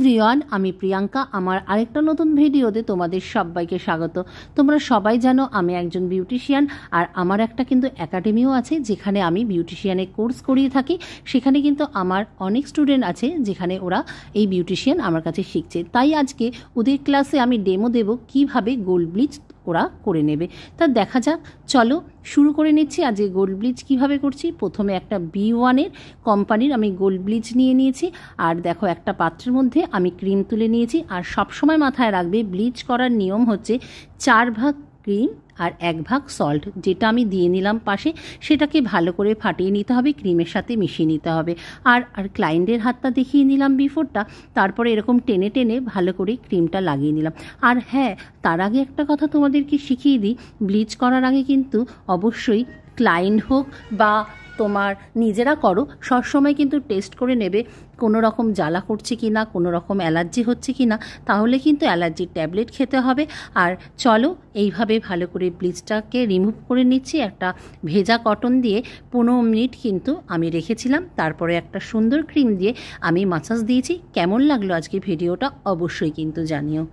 Everyone, আমি প্রিয়াঙ্কা। আমার আরেকটা নতুন ভিডিওতে তোমাদের সবাইকে স্বাগত। তোমরা সবাই জানো আমি একজন বিউটিশিয়ান, আর আমার একটা কিন্তু একাডেমিও আছে যেখানে আমি বিউটিশিয়ানের কোর্স করিয়ে থাকি। সেখানে কিন্তু আমার অনেক স্টুডেন্ট আছে যেখানে ওরা এই বিউটিশিয়ান আমার কাছে শিখছে। তাই আজকে ওদের ক্লাসে আমি ডেমো দেব কিভাবে গোল্ড ব্লিচ ওরা করে নেবে। তা দেখা যাক, চলো শুরু করে নিচ্ছি। আজকে গোল্ড ব্লিচ কীভাবে করছি। প্রথমে একটা B1-এর কোম্পানির আমি গোল্ড ব্লিচ নিয়ে নিয়েছি, আর দেখো একটা পাত্রের মধ্যে আমি ক্রিম তুলে নিয়েছি। আর সবসময় মাথায় রাখবে ব্লিচ করার নিয়ম হচ্ছে 4 ভাগ ক্রিম আর 1 ভাগ সল্ট, যেটা আমি দিয়ে নিলাম পাশে, সেটাকে ভালো করে ফাটিয়ে নিতে হবে, ক্রিমের সাথে মিশিয়ে নিতে হবে। আর ক্লায়েন্টের হাতটা দেখিয়ে নিলাম বিফোরটা, তারপরে এরকম টেনে টেনে ভালো করে ক্রিমটা লাগিয়ে নিলাম। আর হ্যাঁ, তার আগে একটা কথা তোমাদেরকে শিখিয়ে দিই, ব্লিচ করার আগে কিন্তু অবশ্যই ক্লায়েন্ট হোক বা তোমার নিজেরা করো, সবসময় কিন্তু টেস্ট করে নেবে কোনো রকম জ্বালা করছে কি না, কোনো রকম অ্যালার্জি হচ্ছে কি না, তাহলে কিন্তু অ্যালার্জির ট্যাবলেট খেতে হবে। আর চলো এইভাবে ভালো করে ব্লিচটাকে রিমুভ করে নিচ্ছি। একটা ভেজা কটন দিয়ে 15 মিনিট কিন্তু আমি রেখেছিলাম, তারপরে একটা সুন্দর ক্রিম দিয়ে আমি মাসাজ দিয়েছি। কেমন লাগলো আজকে ভিডিওটা অবশ্যই কিন্তু জানিও।